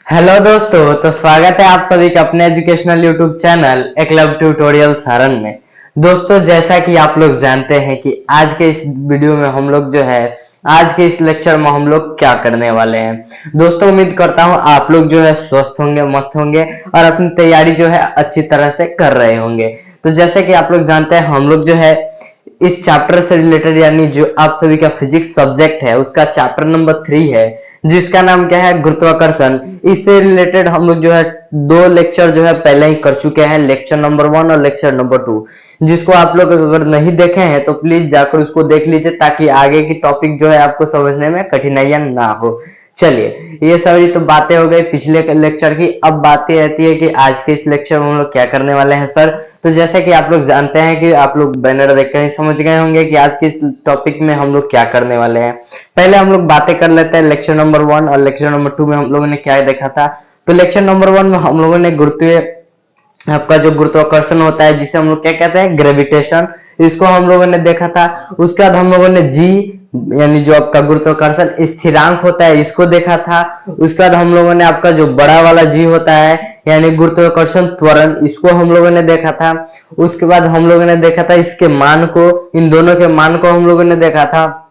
Hello दोस्तों, तो स्वागत है आप सभी का अपने educational YouTube channel Eklavya tutorial Saran में। दोस्तों, जैसा कि आप लोग जानते हैं कि आज के इस वीडियो में हम लोग जो है आज के इस लेक्चर में हम लोग क्या करने वाले हैं। दोस्तों, उम्मीद करता हूं आप लोग जो है स्वस्थ होंगे, मस्त होंगे और अपनी तैयारी जो है अच्छी तरह से कर रहे होंगे। तो जैसे कि आप लोग जानते हैं, हम लोग जो है इस चैप्टर से रिलेटेड यानी जो आप सभी का फिजिक्स सब्जेक्ट है उसका चैप्टर नंबर 3 है, जिसका नाम क्या है, गुरुत्वाकर्षण। इससे रिलेटेड हम लोग जो है 2 लेक्चर जो है पहले ही कर चुके हैं, लेक्चर नंबर 1 और लेक्चर नंबर 2, जिसको आप लोग अगर नहीं देखे हैं तो प्लीज जाकर उसको देख लीजिए, ताकि आगे की टॉपिक जो है आपको समझने में कठिनाइयां ना हो। चलिए, ये सारी तो बातें हो गई पिछले लेक्चर की। अब बातें रहती है कि आज के इस लेक्चर में हम लोग क्या करने वाले हैं सर। तो जैसे कि आप लोग जानते हैं कि आप लोग बैनर देखकर ही समझ गए होंगे कि आज के इस टॉपिक में हम लोग क्या करने वाले हैं। पहले हम लोग बातें कर लेते हैं लेक्चर नंबर 1 और लेक्चर नंबर 2 में हम लोगों ने क्या देखा था। तो लेक्चर नंबर 1 में हम लोगों ने आपका जो गुरुत्वाकर्षण होता है, जिसे हम लोग क्या कहते हैं, ग्रेविटेशन, इसको हम लोगों ने देखा था। उसके बाद हम लोगों ने जी यानी जो आपका गुरुत्वाकर्षण स्थिरांक होता है इसको देखा था। उसके बाद हम लोगों ने आपका जो बड़ा वाला जी होता है यानी गुरुत्वाकर्षण त्वरण, इसको हम लोगों ने देखा था। उसके बाद हम लोगों ने देखा था इसके मान को, इन दोनों के मान को हम लोगों ने देखा था।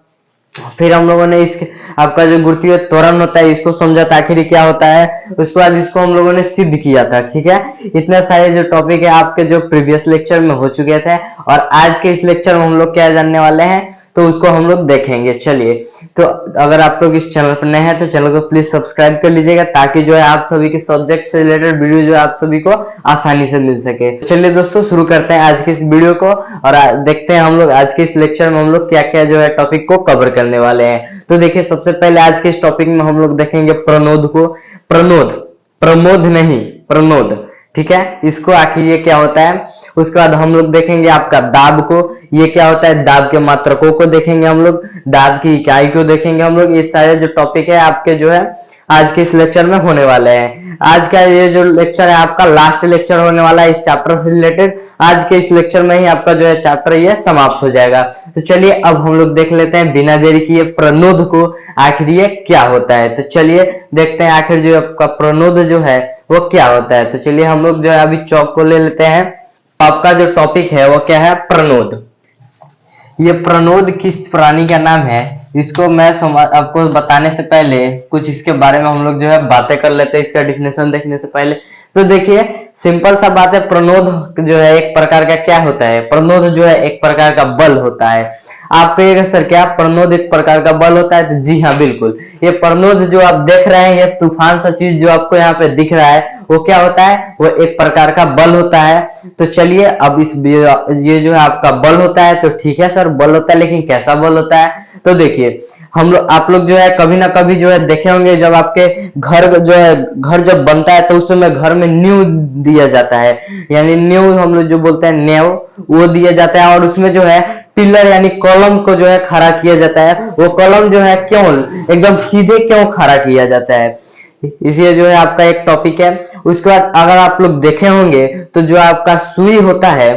फिर हम लोगों ने इसके आपका जो गुरुत्वीय त्वरण होता है इसको समझा था आखिर क्या होता है। उसके बाद इसको हम लोगों ने सिद्ध किया था। ठीक है, इतने सारे जो टॉपिक है आपके जो प्रीवियस लेक्चर में हो चुके थे, और आज के इस लेक्चर में हम लोग क्या जानने वाले हैं तो उसको हम लोग देखेंगे। चलिए, तो अगर आप लोग इस चैनल पर नए हैं तो चैनल को प्लीज सब्सक्राइब कर लीजिएगा, ताकि जो है आप सभी के सब्जेक्ट से रिलेटेड वीडियो जो है आप सभी को आसानी से मिल सके। चलिए दोस्तों, शुरू करते हैं आज के इस वीडियो को और देखते हैं हम लोग आज के इस लेक्चर में हम लोग क्या क्या जो है टॉपिक को कवर करने वाले हैं। तो देखिए, सबसे पहले आज के इस टॉपिक में हम लोग देखेंगे प्रणोद को। प्रमोद नहीं, प्रणोद। ठीक है, इसको आखिर ये क्या होता है। उसके बाद हम लोग देखेंगे आपका दाब को, ये क्या होता है, दाब के मात्रकों को देखेंगे हम लोग, दाब की इकाई को देखेंगे हम लोग। ये सारे जो टॉपिक है आपके जो है आज के इस लेक्चर में होने वाले हैं। आज का ये जो लेक्चर है आपका लास्ट लेक्चर होने वाला है इस चैप्टर से रिलेटेड। आज के इस लेक्चर में ही आपका जो है चैप्टर ये समाप्त हो जाएगा। तो चलिए, अब हम लोग देख लेते हैं बिना देरी किए प्रणोद को, आखिर ये क्या होता है। तो चलिए देखते हैं आखिर जो आपका प्रणोद जो है वो क्या होता है। तो चलिए हम लोग जो है अभी चौक को ले लेते हैं। आपका जो टॉपिक है वो क्या है, प्रणोद। ये प्रणोद किस प्राणी का नाम है, इसको मैं आपको बताने से पहले कुछ इसके बारे में हम लोग जो है बातें कर लेते हैं, इसका डिफिनेशन देखने से पहले। तो देखिए, सिंपल सा बात है, प्रणोद जो है एक प्रकार का क्या होता है, प्रणोद जो है एक प्रकार का बल होता है। आप कहिएगा सर क्या प्रणोद एक प्रकार का बल होता है, तो जी हाँ बिल्कुल। ये प्रणोद जो आप देख रहे हैं, ये तूफान सा चीज जो आपको यहाँ पे दिख रहा है, वो क्या होता है, वो एक प्रकार का बल होता है। तो चलिए, अब ये जो है आपका बल होता है, तो ठीक है सर बल होता है, लेकिन कैसा बल होता है। तो देखिए, आप लोग जो है कभी ना कभी जो है देखे होंगे, जब आपके घर जब बनता है तो उस समय घर में नींव दिया जाता है, यानी नींव हम लोग जो बोलते हैं नींव, वो दिया जाता है। और उसमें जो है पिलर यानी कॉलम को जो है खड़ा किया जाता है। वो कॉलम जो है क्यों एकदम सीधे क्यों खड़ा किया जाता है, इसलिए जो है आपका एक टॉपिक है। उसके बाद अगर आप लोग देखे होंगे तो जो आपका सुई होता है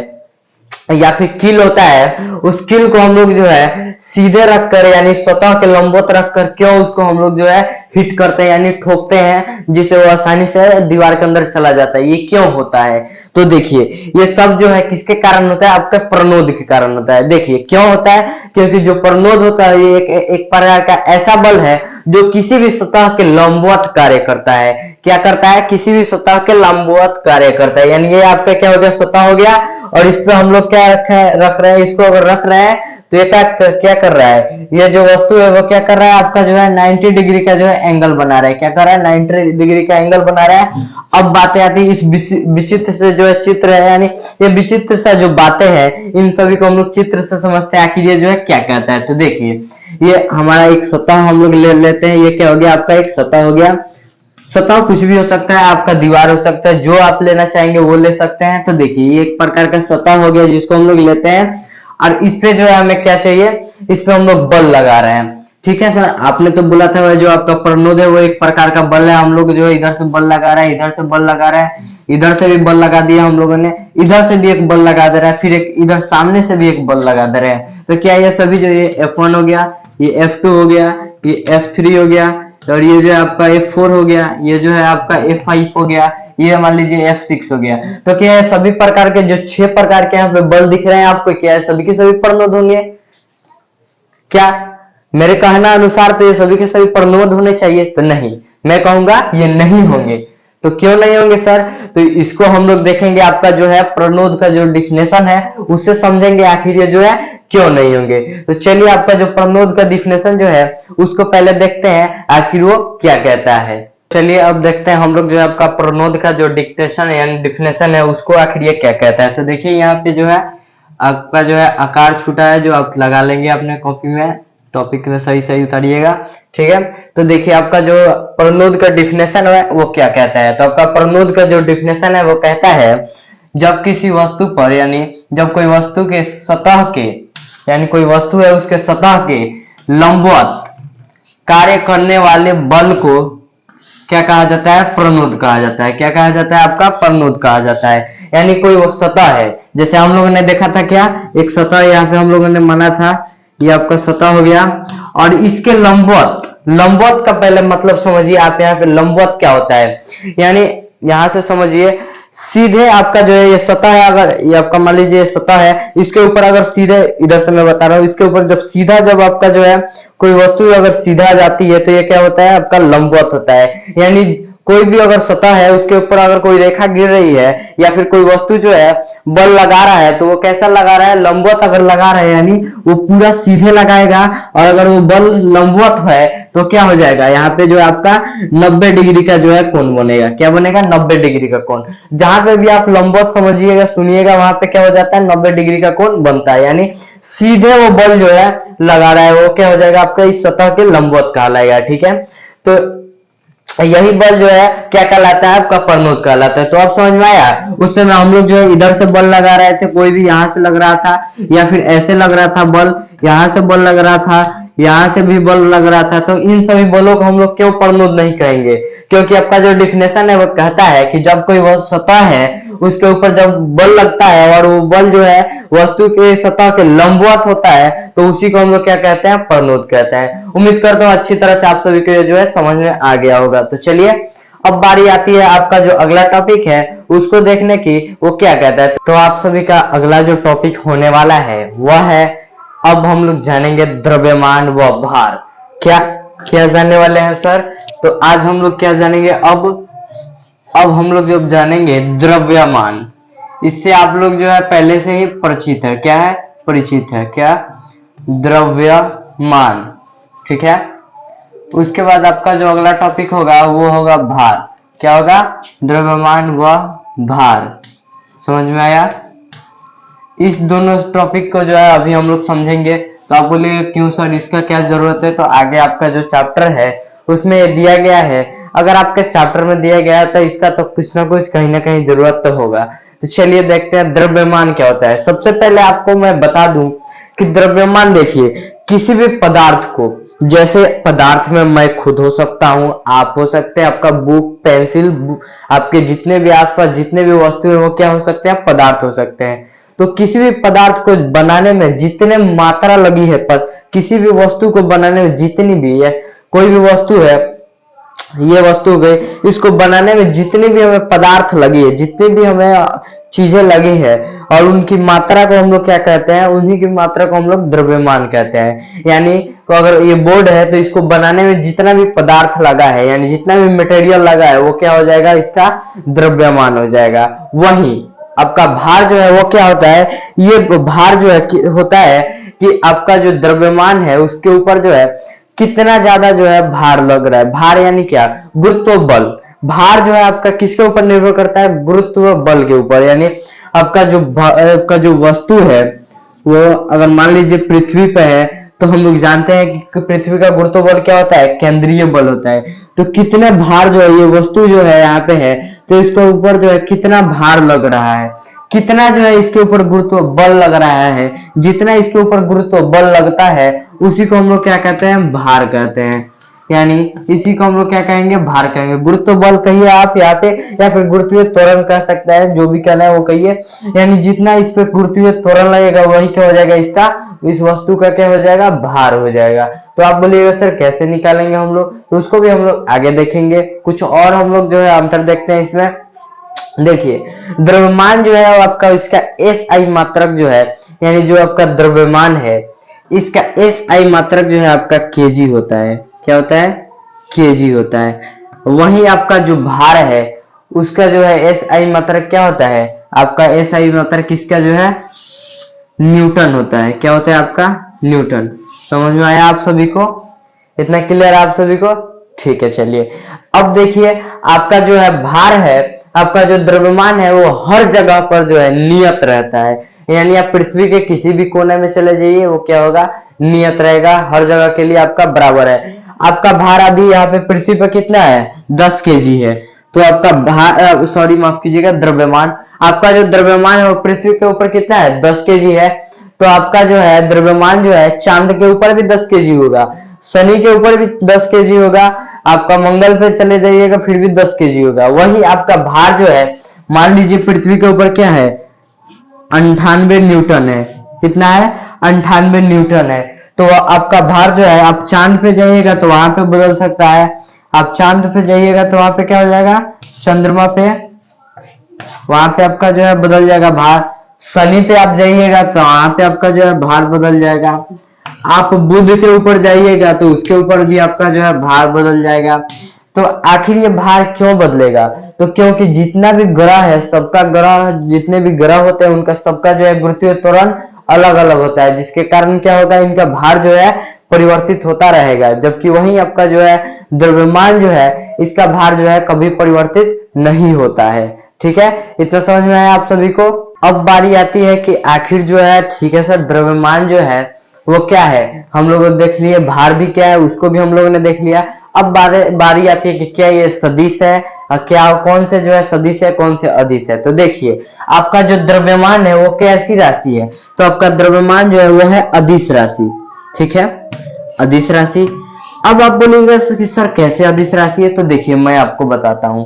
या फिर कील होता है, उस कील को हम लोग जो है सीधे रखकर यानी सतह के लंबवत रखकर क्यों उसको हम लोग जो है हिट करते हैं यानी ठोकते हैं, जिससे वो आसानी से दीवार के अंदर चला जाता है। ये क्यों होता है, तो देखिए ये सब जो है किसके कारण होता है, आपके प्रणोद के कारण होता है। देखिए क्यों होता है, क्योंकि जो प्रणोद होता है ये एक प्रकार का ऐसा बल है जो किसी भी सतह के लंबवत कार्य करता है। क्या करता है, किसी भी सतह के लंबवत कार्य करता है। यानी ये आपका क्या हो गया, सतह हो गया, और इस पे हम लोग क्या रख रहे हैं, इसको अगर रख रहे हैं तो ये क्या कर रहा है, ये जो वस्तु है वो क्या कर रहा है, आपका जो है 90 डिग्री का जो है एंगल बना रहा है। क्या कर रहा है, 90 डिग्री का एंगल बना रहा है। अब बातें आती है इस विचित्र से जो है चित्र है, यानी ये विचित्र सा जो बातें हैं इन सभी को हम लोग चित्र से समझते हैं आखिर ये जो है क्या कहता है। तो देखिए, ये हमारा एक सतह हम लोग ले लेते हैं। ये क्या हो गया, आपका एक सतह हो गया। सतह कुछ भी हो सकता है, आपका दीवार हो सकता है, जो आप लेना चाहेंगे वो ले सकते हैं। तो देखिए, ये एक प्रकार का सतह हो गया जिसको हम लोग लेते हैं, और इस पे जो है हमें क्या चाहिए, इस पे हम लोग बल लगा रहे हैं। ठीक है सर, आपने तो बोला था जो आपका प्रणोद है वो एक प्रकार का बल है। हम लोग जो है इधर से बल लगा रहे हैं, इधर से बल लगा रहे हैं, इधर से भी बल लगा दिया हम लोगों ने, इधर से भी एक बल लगा दे रहा है, फिर एक इधर सामने से भी एक बल लगा दे रहे हैं। तो क्या ये सभी जो ये F1 हो गया, ये F2 हो गया, ये F3 हो गया, और ये जो है आपका F4 हो गया, ये जो है आपका F5 हो गया, ये मान लीजिए F6 हो गया। तो क्या है, सभी प्रकार के जो 6 प्रकार के यहाँ पे बल दिख रहे हैं आपको, क्या है सभी के सभी प्रणोद होंगे क्या? मेरे कहना अनुसार तो ये सभी के सभी प्रणोद होने चाहिए, तो नहीं, मैं कहूंगा ये नहीं होंगे। तो क्यों नहीं होंगे सर? तो इसको हम लोग देखेंगे, आपका जो है प्रणोद का जो डिफिनेशन है उससे समझेंगे आखिर ये जो है क्यों नहीं होंगे। तो चलिए आपका जो प्रणोद का डिफिनेशन जो है उसको पहले देखते हैं आखिर वो क्या कहता है। चलिए अब देखते हैं हम लोग जो है आपका प्रणोद का जो डिक्टेशन यानी डिफिनेशन है उसको आखिर ये क्या कहता है। तो देखिए यहाँ पे जो है आपका जो है आकार छूटा है, जो आप लगा लेंगे अपने कॉपी में, टॉपिक में सही सही उतारिएगा, ठीक है। तो देखिए आपका जो प्रणोद का डिफिनेशन है वो क्या कहता है। तो आपका प्रणोद का जो डिफिनेशन है वो कहता है, जब किसी वस्तु पर यानी जब कोई वस्तु के सतह के यानी कोई वस्तु है उसके सतह के लंबवत कार्य करने वाले बल को क्या कहा जाता है? प्रणोद कहा जाता है। क्या कहा जाता है? आपका प्रणोद कहा जाता है। यानी कोई वो सतह है, जैसे हम लोगों ने देखा था क्या, एक सतह यहाँ पे हम लोगों ने माना था, ये आपका सतह हो गया, और इसके लंबवत, लंबवत का पहले मतलब समझिए आप, यहाँ पे लंबवत क्या होता है, यानी यहां से समझिए सीधे आपका जो है ये सतह है, अगर ये आपका मान लीजिए सतह है, इसके ऊपर अगर सीधे, इधर से मैं बता रहा हूँ, इसके ऊपर जब सीधा जब आपका जो है कोई वस्तु अगर सीधा जाती है तो ये क्या होता है? आपका लंबवत होता है। यानी कोई भी अगर सतह है उसके ऊपर अगर कोई रेखा गिर रही है या फिर कोई वस्तु जो है बल लगा रहा है, तो वो कैसा लगा रहा है? लंबवत अगर लगा रहा है, यानी वो पूरा सीधे लगाएगा, और अगर वो बल लंबवत है तो क्या हो जाएगा? यहाँ पे जो है आपका 90 डिग्री का जो है कोण बनेगा। क्या बनेगा? 90 डिग्री का कोण। जहां पे भी आप लंबवत समझिएगा, सुनिएगा, वहां पे क्या हो जाता है? 90 डिग्री का कोण बनता है। यानी सीधे वो बल जो है लगा रहा है, वो क्या हो जाएगा? आपका इस सतह के लंबवत कहलाएगा, ठीक है। तो यही बल जो है क्या कहलाता है? आपका प्रणोद कहलाता है। तो आप समझ में आया? उस समय हम लोग जो है इधर से बल लगा रहे थे, कोई भी यहां से लग रहा था या फिर ऐसे लग रहा था बल, यहां से बल लग रहा था, यहां से भी बल लग रहा था, तो इन सभी बलों को हम लोग क्यों प्रणोद नहीं कहेंगे? क्योंकि आपका जो डिफिनेशन है वो कहता है कि जब कोई वह सतह है उसके ऊपर जब बल लगता है और वो बल जो है वस्तु के सतह के लंबवत होता है, तो उसी को हम लोग क्या कहते हैं? प्रणोद कहते हैं। उम्मीद करता हूँ अच्छी तरह से आप सभी को जो है समझ में आ गया होगा। तो चलिए अब बारी आती है आपका जो अगला टॉपिक है उसको देखने की, वो क्या कहता है। तो आप सभी का अगला जो टॉपिक होने वाला है वह है, अब हम लोग जानेंगे द्रव्यमान व भार। क्या क्या जानने वाले हैं सर? तो आज हम लोग क्या जानेंगे? अब हम लोग जब जानेंगे द्रव्यमान, इससे आप लोग जो है पहले से ही परिचित है। क्या है? परिचित है। क्या? द्रव्यमान, ठीक है। उसके बाद आपका जो अगला टॉपिक होगा वो होगा भार। क्या होगा? द्रव्यमान व भार। समझ में आया? इस दोनों टॉपिक को जो है अभी हम लोग समझेंगे। तो आप बोलिए क्यों सर, इसका क्या जरूरत है? तो आगे आपका जो चैप्टर है उसमें दिया गया है, अगर आपके चैप्टर में दिया गया है तो इसका तो कुछ ना कुछ कहीं ना कहीं जरूरत तो होगा। तो चलिए देखते हैं द्रव्यमान क्या होता है। सबसे पहले आपको मैं बता दूं कि द्रव्यमान, देखिए किसी भी पदार्थ को, जैसे पदार्थ में मैं खुद हो सकता हूं, आप हो सकते हैं, आपका बुक, पेंसिल, आपके जितने भी आसपास जितने भी वस्तु है वो क्या हो सकते हैं? पदार्थ हो सकते हैं। तो किसी भी पदार्थ को बनाने में जितने मात्रा लगी है, किसी भी वस्तु को बनाने में जितनी भी है, कोई भी वस्तु है, ये वस्तु हो गई, इसको बनाने में जितनी भी हमें पदार्थ लगी है, जितनी भी हमें चीजें लगी है, और उनकी मात्रा को हम लोग क्या कहते हैं? उन्हीं की मात्रा को हम लोग द्रव्यमान कहते हैं। यानी तो अगर ये बोर्ड है तो इसको बनाने में जितना भी पदार्थ लगा है, यानी जितना भी मटेरियल लगा है, वो क्या हो जाएगा? इसका द्रव्यमान हो जाएगा। वहीं आपका भार जो है वो क्या होता है? ये भार जो है होता है कि आपका जो द्रव्यमान है उसके ऊपर जो है कितना ज्यादा जो है भार लग रहा है। भार यानी क्या? गुरुत्व बल। भार जो है आपका किसके ऊपर निर्भर करता है? गुरुत्व बल के ऊपर। यानी आपका जो वस्तु है वो अगर मान लीजिए पृथ्वी पे है, तो हम लोग जानते हैं कि पृथ्वी का गुरुत्व बल क्या होता है? केंद्रीय बल होता है। तो कितने भार जो है ये वस्तु जो है यहाँ पे है, तो इसके ऊपर जो है कितना भार लग रहा है, कितना जो है इसके ऊपर गुरुत्व बल लग रहा है, जितना इसके ऊपर गुरुत्व बल लगता है उसी को हम लोग क्या कहते हैं? भार कहते हैं। यानी इसी को हम लोग क्या कहेंगे, भार कहेंगे। गुरुत्व बल कहिए आप यहाँ पे, या फिर गुरुत्वीय त्वरण कह सकता है, जो भी कहना है वो कहिए। यानी जितना इस पे गुरुत्वीय त्वरण लगेगा वही क्या हो जाएगा, इसका, इस वस्तु का क्या हो जाएगा, भार हो जाएगा। तो आप बोलिएगा सर कैसे निकालेंगे हम लोग, तो उसको भी हम लोग आगे देखेंगे। कुछ और हम लोग जो है अंतर देखते हैं इसमें। देखिए द्रव्यमान जो है आपका, इसका एस आई मात्रक जो है, यानी जो आपका द्रव्यमान है, इसका एस आई मात्रक जो है आपका केजी होता है। क्या होता है, केजी होता है। वही आपका जो भार है उसका जो है एस आई मात्रक क्या होता है, आपका एस आई मात्रक किसका जो है, न्यूटन होता है। क्या होता है आपका, न्यूटन। समझ में आया आप सभी को, इतना क्लियर है आप सभी को, ठीक है। चलिए अब देखिए आपका जो है भार है, आपका जो द्रव्यमान है वो हर जगह पर जो है नियत रहता है। यानी आप पृथ्वी के किसी भी कोने में चले जाइए वो क्या होगा, नियत रहेगा, हर जगह के लिए आपका बराबर है। आपका भार अभी यहाँ पे पृथ्वी पर कितना है, 10 केजी है। तो आपका भार, सॉरी माफ कीजिएगा, द्रव्यमान, आपका जो द्रव्यमान है वो पृथ्वी के ऊपर कितना है, 10 केजी है। तो आपका जो है द्रव्यमान जो है चांद के ऊपर भी 10 केजी होगा, शनि के ऊपर भी 10 केजी होगा, आपका मंगल पे चले जाइएगा फिर भी 10 केजी होगा। वही आपका भार जो है, मान लीजिए पृथ्वी के ऊपर क्या है, 98 न्यूटन है। कितना है, 98 न्यूटन है। तो आपका भार जो है, आप चांद पे जाइएगा तो वहां पे बदल सकता है। आप चांद पे जाइएगा तो वहां पे क्या हो जाएगा, चंद्रमा पे, वहां पे आपका जो है बदल जाएगा भार। शनि पे आप जाइएगा तो वहां पे आपका जो है भार बदल जाएगा। आप बुध के ऊपर जाइएगा तो उसके ऊपर भी आपका जो है भार बदल जाएगा। तो आखिर ये भार क्यों बदलेगा, तो क्योंकि जितना भी ग्रह है, सबका ग्रह, जितने भी ग्रह होते हैं उनका सबका जो है गुरुत्वीय त्वरण अलग अलग होता है, जिसके कारण क्या होगा, इनका भार जो है परिवर्तित होता रहेगा। जबकि वही आपका जो है द्रव्यमान जो है, इसका भार जो है कभी परिवर्तित नहीं होता है। ठीक है, इतना समझ में आया आप सभी को। अब बारी आती है कि आखिर जो है, ठीक है सर, द्रव्यमान जो है वो क्या है, हम लोग देख लिए, भार भी क्या है उसको भी हम लोगों ने देख लिया। अब बारी आती है कि क्या ये सदिश है, क्या कौन से जो है सदिश है, कौन से अदिश है। तो देखिए आपका जो द्रव्यमान है वो कैसी राशि है, तो आपका द्रव्यमान जो है वो है अदिश राशि। ठीक है, अदिश राशि। अब आप बोलेंगे कि सर कैसे अदिश राशि है, तो देखिए मैं आपको बताता हूं।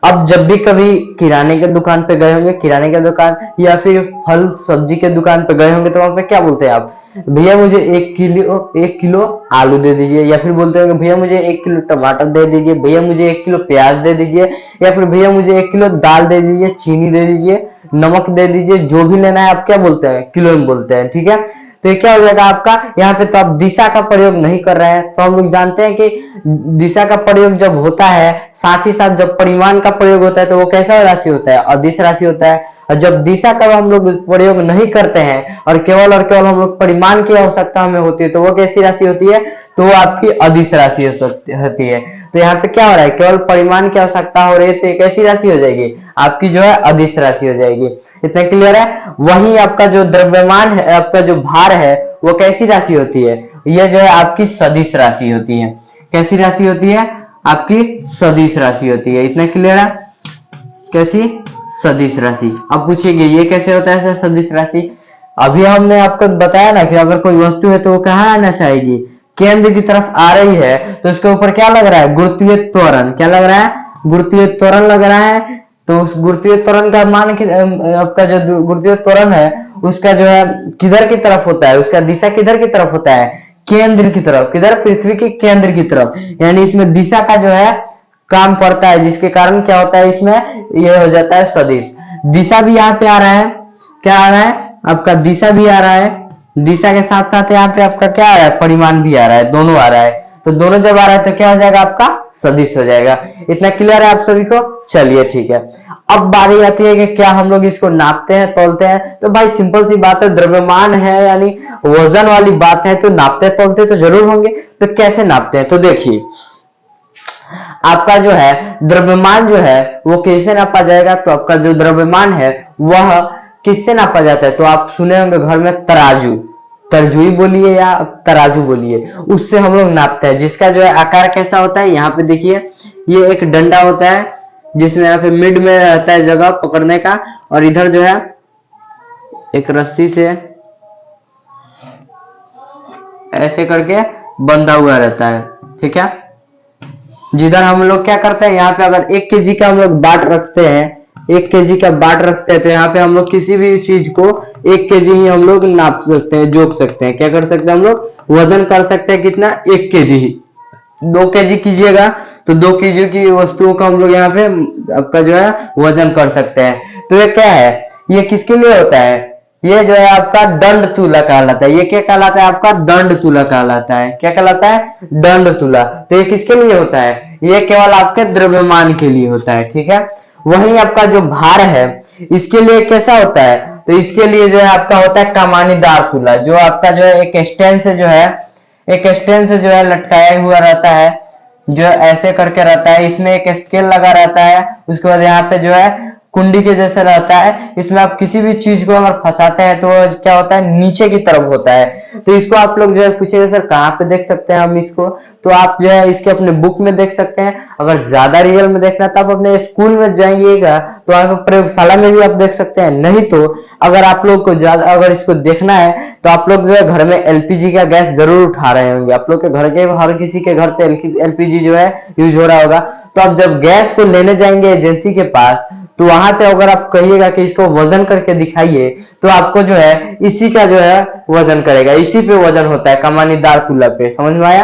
अब जब भी कभी किराने के दुकान पे गए होंगे, किराने के दुकान या फिर फल सब्जी के दुकान पे गए होंगे, तो वहां पे क्या बोलते हैं आप, भैया मुझे 1 किलो आलू दे दीजिए, या फिर बोलते होंगे भैया मुझे 1 किलो टमाटर दे दीजिए, भैया मुझे 1 किलो प्याज दे दीजिए, या फिर भैया मुझे 1 किलो दाल दे दीजिए, चीनी दे दीजिए, नमक दे दीजिए, जो भी लेना है आप क्या बोलते हैं, किलो में बोलते हैं। ठीक है, तो ये क्या हो जाएगा आपका, यहाँ पे तो आप दिशा का प्रयोग नहीं कर रहे हैं। तो हम लोग जानते हैं कि दिशा का प्रयोग जब होता है, साथ ही साथ जब परिमाण का प्रयोग होता है, तो वो कैसा राशि होता है, अदिश राशि होता है। और जब दिशा का हम लोग प्रयोग नहीं करते हैं और केवल हम लोग परिमाण की आवश्यकता हमें होती है, तो वो कैसी राशि होती है, तो वो आपकी अदिश राशि होती है। तो यहाँ पे क्या हो रहा है, केवल परिमाण की आवश्यकता हो रही है, तो कैसी राशि हो जाएगी, आपकी जो है अदिश राशि हो जाएगी। इतना क्लियर है। वही आपका जो द्रव्यमान है, आपका जो भार है, वो कैसी राशि होती है, ये जो है आपकी सदिश राशि होती है। कैसी राशि होती है, आपकी सदिश राशि होती है। इतना क्लियर है, कैसी, सदिश राशि। अब पूछेंगे ये कैसे होता है सर सदिश राशि। अभी हमने आपको बताया ना कि अगर कोई वस्तु है तो वो कहाँ आना चाहेगी, केंद्र की तरफ आ रही है, तो उसके ऊपर क्या लग रहा है, गुरुत्वीय त्वरण। क्या लग रहा है, गुरुत्वीय त्वरण लग रहा है। तो उस गुरुत्वीय त्वरण का मान, आपका जो गुरुत्वीय त्वरण है उसका जो है किधर की तरफ होता है, उसका दिशा किधर की तरफ होता है, केंद्र की तरफ। किधर, पृथ्वी के केंद्र की तरफ। यानी इसमें दिशा का जो है काम पड़ता है, जिसके कारण क्या होता है, इसमें ये हो जाता है सदिश। दिशा भी यहाँ पे आ रहा है, क्या आ रहा है, आपका दिशा भी आ रहा है, दिशा के साथ साथ यहाँ पे आपका क्या आ रहा है, परिमाण भी आ रहा है, दोनों आ रहा है। तो दोनों जब आ रहा है तो क्या हो जाएगा, आपका सदिश हो जाएगा। इतना क्लियर है आप सभी को। चलिए ठीक है, अब बारी आती है कि क्या हम लोग इसको नापते हैं, तौलते हैं। तो भाई सिंपल सी बात है, द्रव्यमान है यानी वजन वाली बात है, तो नापते तौलते तो जरूर होंगे। तो कैसे नापते हैं, तो देखिए आपका जो है द्रव्यमान जो है वो कैसे नापा जाएगा, तो आपका जो द्रव्यमान है वह किससे नापा जाता है, तो आप सुने होंगे घर में तराजू, तरजुई बोलिए या तराजू बोलिए, उससे हम लोग नापते हैं। जिसका जो है आकार कैसा होता है, यहाँ पे देखिए ये एक डंडा होता है, जिसमें यहाँ पे मिड में रहता है जगह पकड़ने का, और इधर जो है एक रस्सी से ऐसे करके बंधा हुआ रहता है। ठीक है, जिधर हम लोग क्या करते हैं, यहाँ पे अगर 1 kg का हम लोग बाट रखते हैं, 1 kg का बाट रखते हैं, तो यहाँ पे हम लोग किसी भी चीज को 1 kg ही हम लोग नाप सकते हैं, जोक सकते हैं। क्या कर सकते हैं हम लोग, वजन कर सकते हैं कितना, 1 kg ही। 2 kg कीजिएगा तो 2 kg की वस्तुओं का हम लोग यहाँ पे आपका जो है वजन कर सकते हैं। तो ये क्या है, ये किसके लिए होता है, ये जो है आपका दंड तुला कहलाता है। ये क्या कहलाता है, आपका दंड तुला कहलाता है। क्या कहलाता है, दंड तुला। तो ये किसके लिए होता है, ये केवल आपके द्रव्यमान के लिए होता है, ठीक है। वहीं आपका जो भार है, इसके लिए कैसा होता है, तो इसके लिए जो है आपका होता है कमानीदार तुला, जो आपका जो है एक स्टैंड से जो है, एक स्टैंड से जो है लटकाया हुआ रहता है, जो ऐसे करके रहता है। इसमें एक स्केल लगा रहता है, उसके बाद यहाँ पे जो है कुंडी के जैसे रहता है। इसमें आप किसी भी चीज को अगर फंसाते हैं तो क्या होता है, नीचे की तरफ होता है। तो इसको आप लोग जो है पूछेंगे सर कहाँ पे देख सकते हैं हम इसको, तो आप जो है इसके अपने बुक में देख सकते हैं। अगर ज्यादा रियल में देखना है तो आप अपने स्कूल में जाइएगा तो वहां पर प्रयोगशाला में भी आप देख सकते हैं। नहीं तो अगर आप लोग को ज्यादा अगर इसको देखना है तो आप लोग जो है घर में एलपीजी का गैस जरूर उठा रहे होंगे। आप लोग के घर के हर किसी के घर पे एलपीजी जो है यूज हो रहा होगा। तो आप जब गैस को लेने जाएंगे एजेंसी के पास, तो वहां पे अगर आप कहिएगा कि इसको वजन करके दिखाइए, तो आपको जो है इसी का जो है वजन करेगा, इसी पे वजन होता है, कमानीदार तुला पे। समझ में आया।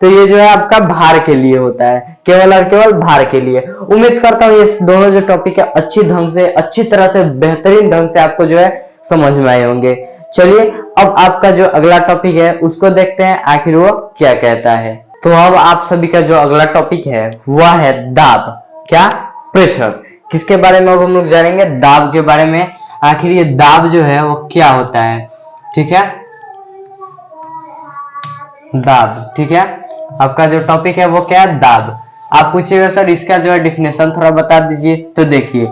तो ये जो है आपका भार के लिए होता है, केवल और केवल भार के लिए। उम्मीद करता हूँ ये दोनों जो टॉपिक है अच्छी ढंग से, अच्छी तरह से, बेहतरीन ढंग से आपको जो है समझ में आए होंगे। चलिए अब आपका जो अगला टॉपिक है उसको देखते हैं आखिर वो क्या कहता है। तो अब आप सभी का जो अगला टॉपिक है वह है दाब। क्या, प्रेशर। किसके बारे में अब हम लोग जानेंगे, दाब के बारे में। आखिर ये दाब जो है वो क्या होता है, ठीक है, दाब, ठीक है। आपका जो टॉपिक है वो क्या है, दाब। आप पूछिएगा सर इसका जो है डिफिनेशन थोड़ा बता दीजिए। तो देखिए,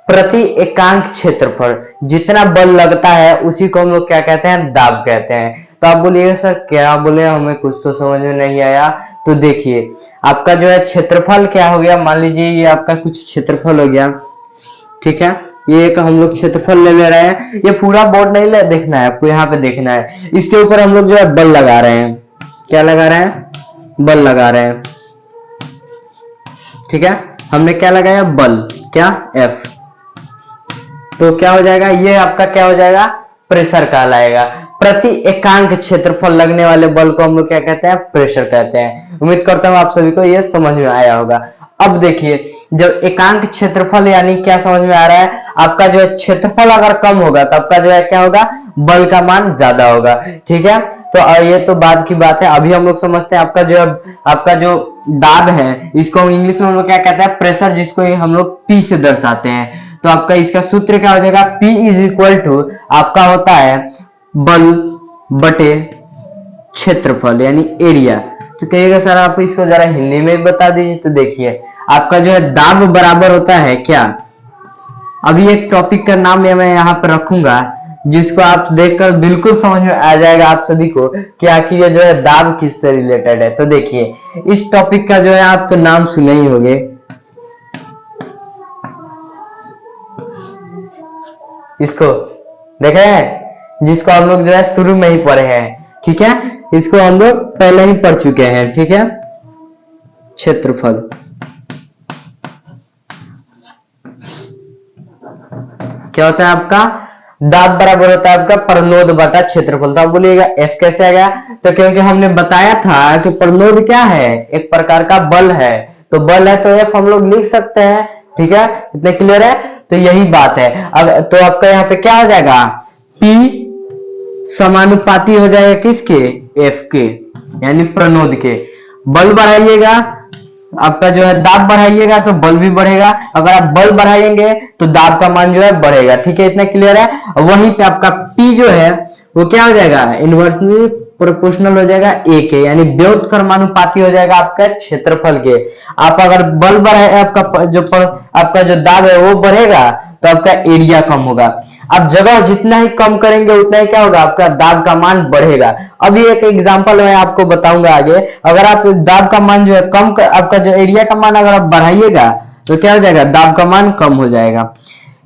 प्रति एकांक क्षेत्रफल जितना बल लगता है उसी को हम लोग क्या कहते हैं, दाब कहते हैं। तो आप बोलिएगा सर क्या बोले, हमें कुछ तो समझ में नहीं आया। तो देखिए आपका जो है क्षेत्रफल क्या हो गया, मान लीजिए ये आपका कुछ क्षेत्रफल हो गया, ठीक है। ये एक हम लोग क्षेत्रफल ले रहे हैं, ये पूरा बोर्ड नहीं ले देखना है आपको, यहाँ पे देखना है। इसके ऊपर हम लोग जो है बल लगा रहे हैं। क्या लगा रहे हैं, बल लगा रहे हैं, ठीक है। हमने क्या लगाया, बल, क्या, एफ। तो क्या हो जाएगा, ये आपका क्या हो जाएगा, प्रेशर कहलाएगा। प्रति एकांक क्षेत्रफल लगने वाले बल को हम लोग क्या कहते हैं, प्रेशर कहते हैं। उम्मीद करता हूं आप सभी को ये समझ में आया होगा। अब देखिए, जब एकांक क्षेत्रफल यानी क्या समझ में आ रहा है, आपका जो है क्षेत्रफल अगर कम होगा तो आपका जो है क्या होगा, बल का मान ज्यादा होगा, ठीक है। तो ये तो बाद की बात है। अभी हम लोग समझते हैं आपका जो दाब है, इसको इंग्लिश में हम लोग क्या कहते हैं, प्रेशर, जिसको हम लोग पी से दर्शाते हैं। तो आपका इसका सूत्र क्या हो जाएगा, P इज इक्वल टू आपका होता है बल बटे क्षेत्रफल यानी एरिया। तो कहिएगा सर आप इसको जरा हिंदी में बता दीजिए। तो देखिए आपका जो है दाब बराबर होता है क्या, अभी एक टॉपिक का नाम मैं यहाँ पर रखूंगा जिसको आप देखकर बिल्कुल समझ में आ जाएगा आप सभी को कि आखिर ये जो है दाब किससे रिलेटेड है। तो देखिए इस टॉपिक का जो है आप तो नाम सुने ही होंगे, इसको देखे हैं, जिसको हम लोग जो है शुरू में ही पढ़े हैं, ठीक है। इसको हम लोग पहले ही पढ़ चुके हैं, ठीक है। क्षेत्रफल, क्या होता है आपका, दाब बराबर होता है आपका प्रनोद बटा क्षेत्रफल। तो आप बोलिएगा एफ कैसे आ गया, तो क्योंकि हमने बताया था कि प्रनोद क्या है, एक प्रकार का बल है। तो बल है तो एफ हम लोग लिख सकते हैं, ठीक है। इतने क्लियर है। तो यही बात है। अब तो आपका यहाँ पे क्या हो जाएगा, P समानुपाती हो जाएगा किसके, F के, यानी प्रनोद के। बल बढ़ाइएगा, आपका जो है दाब बढ़ाइएगा तो बल भी बढ़ेगा। अगर आप बल बढ़ाएंगे तो दाब का मान जो है बढ़ेगा, ठीक है। इतना क्लियर है। वहीं पे आपका P जो है वो क्या हो जाएगा, इनवर्सली प्रोपोर्शनल हो जाएगा A के, यानी व्युत्क्रमानुपाती कर्मानुपाती हो जाएगा आपका क्षेत्रफल के। आप अगर बल बढ़ाए, आपका जो दाब है वो बढ़ेगा तो आपका एरिया कम होगा। आप जगह जितना ही कम करेंगे उतना ही क्या होगा, आपका दाब का मान बढ़ेगा। अभी एक एग्जांपल मैं आपको बताऊंगा आगे। अगर आप दाब का मान जो है कम आपका जो एरिया का मान अगर आप बढ़ाइएगा तो क्या हो जाएगा, दाब का मान कम हो जाएगा।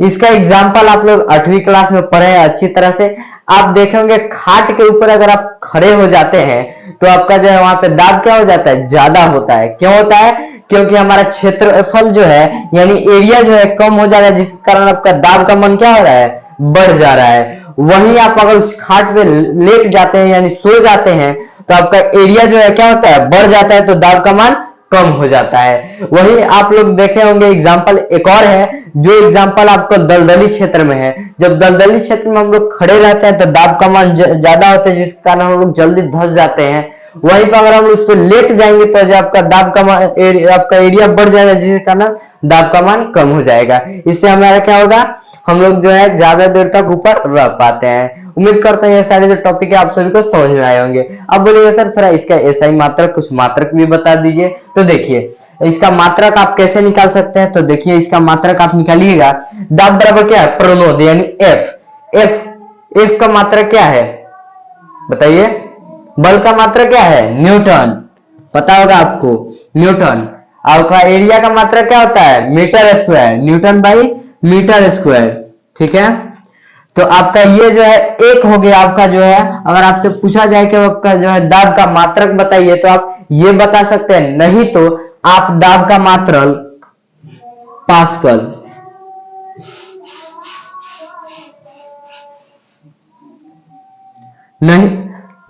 इसका एग्जाम्पल आप लोग 8वीं क्लास में पढ़े हैं अच्छी तरह से। आप देखेंगे खाट के ऊपर अगर आप खड़े हो जाते हैं तो आपका जो है वहां पे दाब क्या हो जाता है, ज्यादा होता है। क्यों होता है, क्योंकि हमारा क्षेत्रफल जो है यानी एरिया जो है कम हो जा रहा है, जिसके कारण आपका दाब का मान क्या हो रहा है, बढ़ जा रहा है। वहीं आप अगर उस खाट पे लेट जाते हैं यानी सो जाते हैं तो आपका एरिया जो है क्या होता है, बढ़ जाता है, तो दाब का मान कम हो जाता है। वही आप लोग देखे होंगे एग्जाम्पल एक और है, जो एग्जाम्पल आपको दलदली क्षेत्र में है। जब दलदली क्षेत्र में हम लोग खड़े रहते हैं तो दाब का मान ज्यादा होता है, जिसके कारण हम लोग जल्दी धंस जाते हैं। वहीं पर अगर हम उस पर लेट जाएंगे तो जो आपका दाब का मान आपका एरिया बढ़ जाएगा, जिसके कारण दाब का मान कम हो जाएगा। इससे हमारा क्या होगा, हम लोग जो है ज्यादा देर तक ऊपर रह पाते हैं। उम्मीद करते हैं ये सारे जो टॉपिक है आप सभी को समझ में आए होंगे। अब बोलिएगा सर थोड़ा इसका एसआई मात्रक, कुछ मात्रक भी बता दीजिए। तो देखिए इसका मात्रक आप कैसे निकाल सकते हैं, तो देखिए इसका मात्रक आप निकालिएगा, दाब बराबर क्या है, प्रणोद यानी एफ। एफ का मात्रक क्या है बताइए, बल का मात्रक क्या है, न्यूटन, पता होगा आपको, न्यूटन। आपका एरिया का मात्रक क्या होता है, metre square, newton by metre square, ठीक है। तो आपका ये जो है एक हो गया आपका जो है, अगर आपसे पूछा जाए कि आपका जो है दाब का मात्रक बताइए तो आप ये बता सकते हैं, नहीं तो आप दाब का मात्रक पास्कल,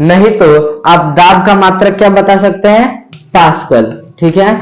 नहीं तो आप दाब का मात्रक क्या बता सकते हैं, पास्कल, ठीक है।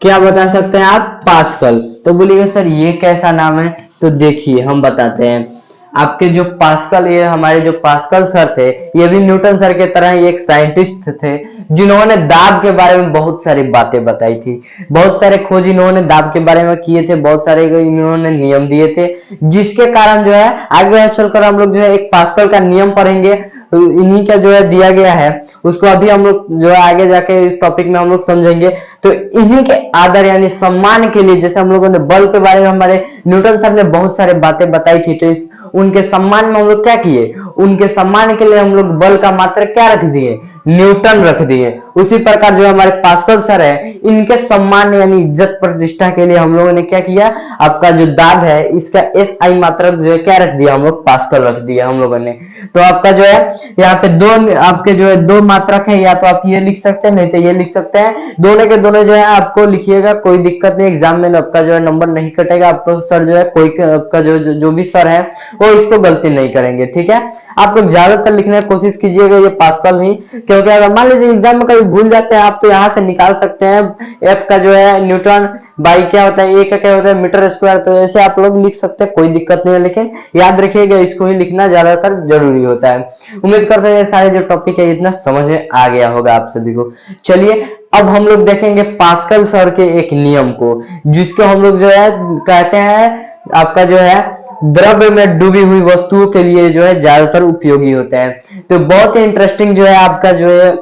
क्या बता सकते हैं आप, पास्कल। तो बोलिएगा सर ये कैसा नाम है, तो देखिए हम बताते हैं। आपके जो पास्कल, ये हमारे जो पास्कल सर थे, ये भी न्यूटन सर के तरह ही एक साइंटिस्ट थे, जिन्होंने दाब के बारे में बहुत सारी बातें बताई थी। बहुत सारे खोज इन्होंने दाब के बारे में किए थे, बहुत सारे इन्होंने नियम दिए थे, जिसके कारण जो है आगे चलकर हम लोग जो है एक पास्कल का नियम पढ़ेंगे, इन्हीं का जो है दिया गया है, उसको अभी हम लोग जो है आगे जाके इस टॉपिक में हम लोग समझेंगे। तो इन्हीं के आदर यानी सम्मान के लिए, जैसे हम लोगों ने बल के बारे में हमारे न्यूटन सर ने बहुत सारे बातें बताई थी, तो इस उनके सम्मान में हम लोग क्या किए, उनके सम्मान के लिए हम लोग बल का मात्रक क्या रख दिए, न्यूटन रख दिए। उसी प्रकार जो हमारे पास्कल सर है, इनके सम्मान यानी इज्जत प्रतिष्ठा के लिए हम लोगों ने क्या किया, आपका जो दाब है इसका एस आई मात्रक जो है क्या रख दिया, हम लोग पास्कल रख दिया हम लोगों ने। तो आपका जो है यहाँ पे दो आपके जो है दो मात्रक है, या तो आप ये लिख सकते हैं नहीं तो ये लिख सकते हैं, दोनों के दोनों जो है आपको लिखिएगा, कोई दिक्कत नहीं, एग्जाम में आपका जो है नंबर नहीं कटेगा। आपको सर जो है कोई आपका जो भी सर है वो इसको गलती नहीं करेंगे, ठीक है। आप लोग ज्यादातर लिखने की कोशिश कीजिएगा ये पास्कल ही, क्योंकि अगर मान लीजिए एग्जाम में कभी भूल जाते हैं आप तो यहाँ से निकाल सकते हैं, एफ का जो है न्यूटन बाई क्या होता है, ए का क्या होता है, मीटर स्क्वायर, तो ऐसे आप लोग लिख सकते हैं, कोई दिक्कत नहीं है, लेकिन याद रखिएगा इसको ही लिखना ज्यादातर जरूरी होता है। उम्मीद करते हैं सारे जो टॉपिक है इतना समझ में आ गया होगा आप सभी को। चलिए अब हम लोग देखेंगे पास्कल सर के एक नियम को, जिसको हम लोग जो है कहते हैं आपका जो है द्रव्य में डूबी हुई वस्तुओं के लिए जो है ज्यादातर उपयोगी होता है। तो बहुत ही इंटरेस्टिंग जो है आपका जो है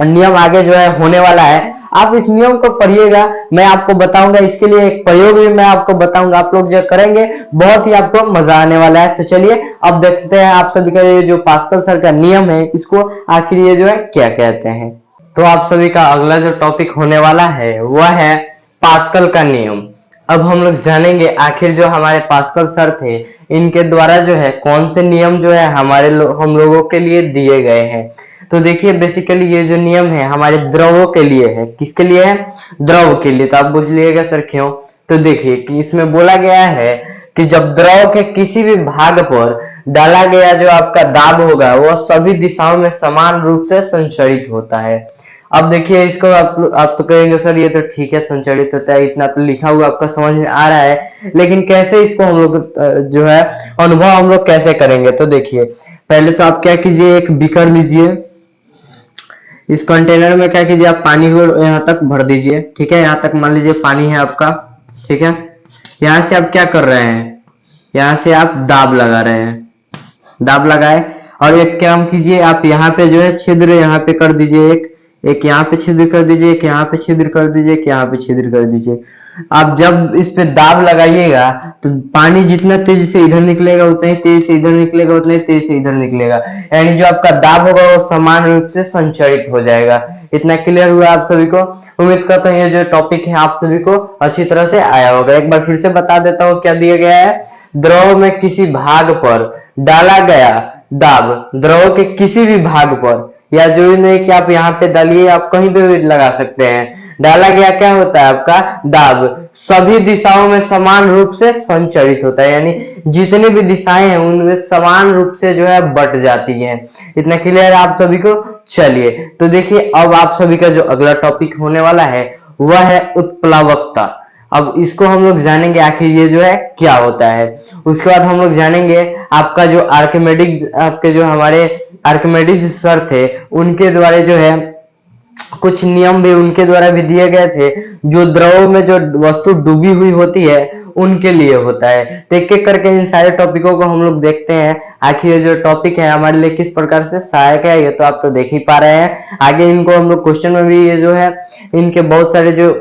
नियम आगे जो है होने वाला है, आप इस नियम को पढ़िएगा, मैं आपको बताऊंगा, इसके लिए एक प्रयोग भी मैं आपको बताऊंगा, आप लोग जो करेंगे बहुत ही आपको मजा आने वाला है। तो चलिए अब देखते हैं आप सभी का ये जो पास्कल सर का नियम है इसको आखिर ये जो है क्या कहते हैं। तो आप सभी का अगला जो टॉपिक होने वाला है वह है पास्कल का नियम। अब हम लोग जानेंगे आखिर जो हमारे पास्कल सर थे इनके द्वारा जो है कौन से नियम जो है हम लोगों के लिए दिए गए हैं। तो देखिए बेसिकली ये जो नियम है हमारे द्रवों के लिए है, किसके लिए है, द्रव के लिए। तो आप बुझिएगा सर क्यों, तो देखिए कि इसमें बोला गया है कि जब द्रव के किसी भी भाग पर डाला गया जो आपका दाब होगा वह सभी दिशाओं में समान रूप से संचरित होता है। अब देखिए इसको आप तो कहेंगे सर ये तो ठीक है संचरित होता है, इतना तो लिखा हुआ आपका समझ में आ रहा है, लेकिन कैसे इसको हम लोग जो है अनुभव हम लोग कैसे करेंगे। तो देखिए पहले तो आप क्या कीजिए, एक बीकर लीजिए, इस कंटेनर में क्या कीजिए आप पानी को यहाँ तक भर दीजिए, ठीक है। यहाँ तक मान लीजिए पानी है आपका, ठीक है। यहाँ से आप क्या कर रहे हैं, यहाँ से आप दाब लगा रहे हैं, दाब लगाए, और एक काम कीजिए आप यहाँ पे जो है छिद्र यहाँ पे कर दीजिए, एक यहाँ पे छिद्र कर दीजिए, एक यहाँ पे छिद्र कर दीजिए, एक यहाँ पे छिद्र कर दीजिए। आप जब इस पे दाब लगाइएगा तो पानी जितना तेजी से इधर निकलेगा उतना ही तेजी से इधर निकलेगा, उतना ही तेजी से इधर निकलेगा, यानी जो आपका दाब होगा वो समान रूप से संचरित हो जाएगा। इतना क्लियर हुआ आप सभी को। उम्मीद करता हूँ ये जो टॉपिक है आप सभी को अच्छी तरह से आया होगा। एक बार फिर से बता देता हूँ क्या दिया गया है, द्रव में किसी भाग पर डाला गया दाब, द्रव के किसी भी भाग पर, या जरूरी नहीं कि आप यहाँ पे डालिए, आप कहीं पे भी लगा सकते हैं, डाला गया क्या होता है आपका दाब सभी दिशाओं में समान रूप से संचरित होता है, यानी जितनी भी दिशाएं हैं उनमें समान रूप से जो है बट जाती हैं। इतना क्लियर है आप सभी को। चलिए तो देखिए अब आप सभी का जो अगला टॉपिक होने वाला है वह है उत्प्लावकता। अब इसको हम लोग जानेंगे आखिर ये जो है क्या होता है। उसके बाद हम लोग जानेंगे आपका जो आर्किमिडीज, आपके जो हमारे आर्किमिडीज सर थे उनके द्वारा जो है कुछ नियम भी उनके द्वारा भी दिए गए थे, जो द्रव में जो वस्तु डूबी हुई होती है उनके लिए होता है। तो एक एक करके इन सारे टॉपिकों को हम लोग देखते हैं, आखिर ये जो टॉपिक है हमारे लिए किस प्रकार से सहायक है ये तो आप तो देख ही पा रहे हैं। आगे इनको हम लोग क्वेश्चन में भी ये जो है इनके बहुत सारे जो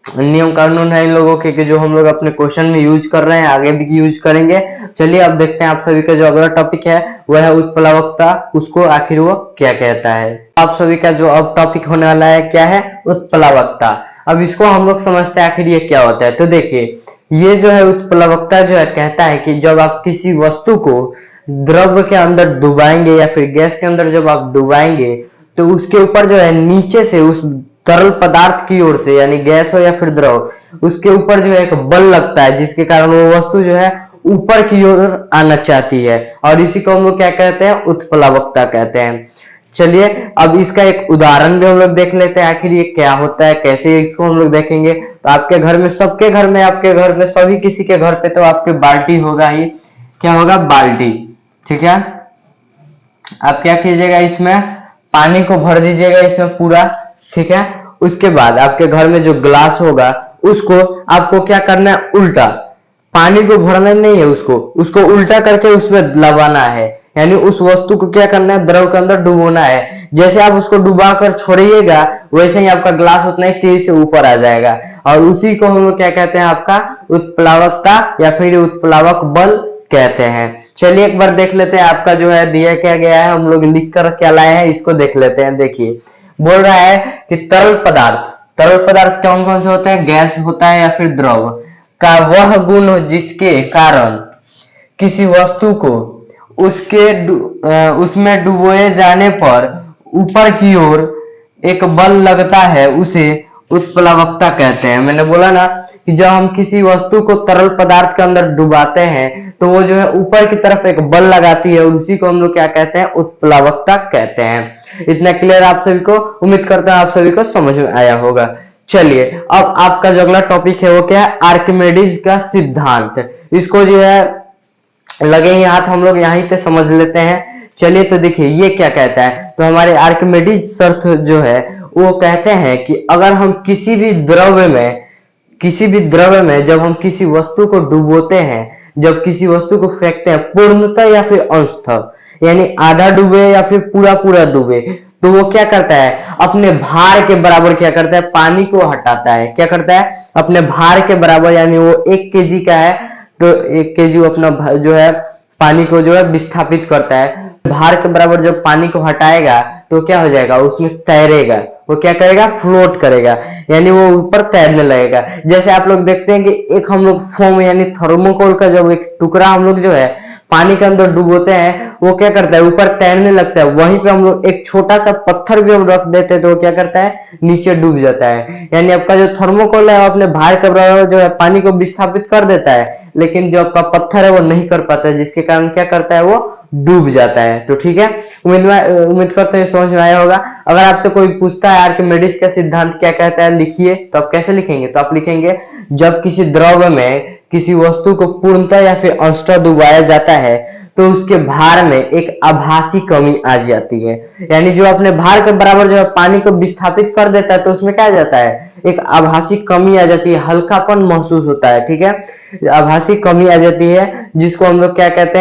नियम कानून है इन लोगों के कि जो हम लोग अपने क्वेश्चन में यूज कर रहे हैं, आगे भी यूज करेंगे। चलिए अब देखते हैं आप सभी का जो अगला टॉपिक है वह है उत्प्लावकता, उसको आखिर वो क्या कहता है। आप सभी का जो अब टॉपिक होने वाला है क्या है, उत्प्लावकता। अब इसको हम लोग समझते हैं आखिर ये क्या होता है। तो देखिए ये जो है उत्प्लावकता जो है कहता है कि जब आप किसी वस्तु को द्रव के अंदर डुबाएंगे या फिर गैस के अंदर जब आप डुबाएंगे तो उसके ऊपर जो है नीचे से उस तरल पदार्थ की ओर से, यानी गैस हो या फिर द्रव, उसके ऊपर जो है एक बल लगता है जिसके कारण वो वस्तु जो है ऊपर की ओर आना चाहती है, और इसी को हम लोग क्या कहते हैं, उत्प्लावकता कहते हैं। चलिए अब इसका एक उदाहरण भी हम लोग देख लेते हैं आखिर ये क्या होता है, कैसे इसको हम लोग देखेंगे। तो आपके घर में, सबके घर में, आपके घर में सभी किसी के घर पे तो आपके बाल्टी होगा ही। क्या होगा, बाल्टी। ठीक है, आप क्या कीजिएगा, इसमें पानी को भर दीजिएगा इसमें पूरा। ठीक है, उसके बाद आपके घर में जो ग्लास होगा उसको आपको क्या करना है, उल्टा, पानी को भरना नहीं है, उसको उल्टा करके उसमें दबाना है, यानी उस वस्तु को क्या करना है, द्रव के अंदर डुबोना है। जैसे आप उसको डुबा कर छोड़िएगा वैसे ही आपका ग्लास उतना ही तेजी से ऊपर आ जाएगा, और उसी को हम लोग क्या कहते हैं, आपका उत्प्लावकता या फिर उत्प्लावक बल कहते हैं। चलिए एक बार देख लेते हैं आपका जो है दिया क्या गया है, हम लोग लिख कर क्या लाए हैं इसको देख लेते हैं। देखिए बोल रहा है कि तरल पदार्थ कौन कौन से होते हैं, गैस होता है या फिर द्रव का वह गुण हो जिसके कारण किसी वस्तु को उसमें डुबोए जाने पर ऊपर की ओर एक बल लगता है, उसे उत्प्लावकता कहते हैं। मैंने बोला ना कि जब हम किसी वस्तु को तरल पदार्थ के अंदर डुबाते हैं तो वो जो है ऊपर की तरफ एक बल लगाती है, और उसी को हम लोग क्या कहते हैं, उत्प्लावकता कहते हैं। इतना क्लियर आप सभी को, उम्मीद करता हूं आप सभी को समझ में आया होगा। चलिए अब आपका जो अगला टॉपिक है वो क्या है, आर्किमिडीज का सिद्धांत। इसको जो है लगे ही हाथ हम लोग यहीं पे समझ लेते हैं। चलिए तो देखिए ये क्या कहता है, तो हमारे आर्किमिडीज शर्त जो है वो कहते हैं कि अगर हम किसी भी द्रव्य में जब हम किसी वस्तु को डुबोते हैं, जब किसी वस्तु को फेंकते हैं पूर्णतः या फिर अंशतः, यानी आधा डूबे या फिर पूरा डूबे, तो वो क्या करता है, अपने भार के बराबर क्या करता है, पानी को हटाता है। क्या करता है, अपने भार के बराबर, यानी वो 1 kg का है तो 1 kg अपना जो है पानी को जो है विस्थापित करता है। भार के बराबर जब पानी को हटाएगा तो क्या हो जाएगा, उसमें तैरेगा, वो क्या करेगा, फ्लोट करेगा, यानी वो ऊपर तैरने लगेगा। जैसे आप लोग देखते हैं कि एक हम लोग फोम यानी थर्मोकोल का जब एक टुकड़ा हम लोग जो है पानी के अंदर डुबोते हैं, वो क्या करता है, ऊपर तैरने लगता है। वहीं पे हम लोग एक छोटा सा पत्थर भी हम रख देते हैं तो वो क्या करता है, नीचे डूब जाता है। यानी आपका जो थर्मोकोल है वो अपने भार के बराबर जो है पानी को विस्थापित कर देता है, लेकिन जो आपका पत्थर है वो नहीं कर पाता है, जिसके कारण क्या करता है, वो डूब जाता है। तो ठीक है, उम्मीद करते हैं समझ में आया होगा। अगर आपसे कोई पूछता है आर्किमिडीज का सिद्धांत क्या कहता है, लिखिए, तो आप कैसे लिखेंगे, तो आप लिखेंगे जब किसी द्रव्य में किसी वस्तु को पूर्णतः या फिर अंशतः डुबाया जाता है तो उसके भार में एक आभासी कमी आ जाती है, यानी जो अपने भार के बराबर जो है पानी को विस्थापित कर देता है तो उसमें क्या आ जाता है, एक आभासी कमी आ जाती है, हल्कापन महसूस होता है। ठीक है, आभासी कमी आ जाती है, जिसको हम लोग क्या कहते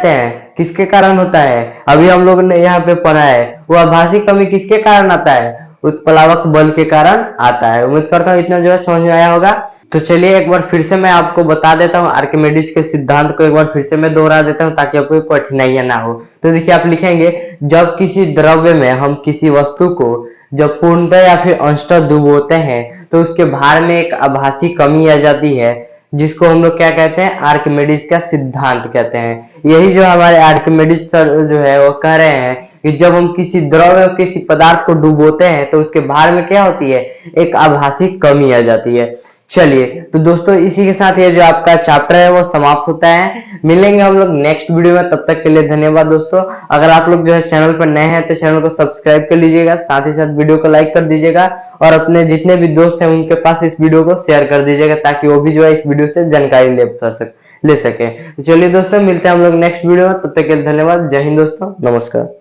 हैं, किसके कारण होता है, अभी हम लोग ने यहाँ पे पढ़ा है, वो आभासी कमी किसके कारण आता है, उत्प्लावक बल के कारण आता है। उम्मीद करता हूँ इतना जो है समझ में आया होगा। तो चलिए एक बार फिर से मैं आपको बता देता हूँ आर्किमिडीज के सिद्धांत को, एक बार फिर से मैं दोहरा देता हूँ ताकि आपको कठिनाइयां ना हो। तो देखिए आप लिखेंगे जब किसी द्रव्य में हम किसी वस्तु को जब पूर्णतः या फिर अंशतः डुबोते हैं तो उसके भार में एक आभासी कमी आ जाती है, जिसको हम लोग क्या कहते हैं, आर्किमिडीज का सिद्धांत कहते हैं। यही जो हमारे आर्किमिडीज सर जो है वो कह रहे हैं कि जब हम किसी द्रव या किसी पदार्थ को डुबोते हैं तो उसके भार में क्या होती है, एक आभासी कमी आ जाती है। चलिए तो दोस्तों इसी के साथ ये जो आपका चैप्टर है वो समाप्त होता है। मिलेंगे हम लोग नेक्स्ट वीडियो में, तब तक के लिए धन्यवाद दोस्तों। अगर आप लोग जो है चैनल पर नए हैं तो चैनल को सब्सक्राइब कर लीजिएगा, साथ ही साथ वीडियो को लाइक कर दीजिएगा और अपने जितने भी दोस्त हैं उनके पास इस वीडियो को शेयर कर दीजिएगा ताकि वो भी जो है इस वीडियो से जानकारी ले सके। तो चलिए दोस्तों मिलते हैं हम लोग नेक्स्ट वीडियो में, तब तक के लिए धन्यवाद। जय हिंद दोस्तों, नमस्कार।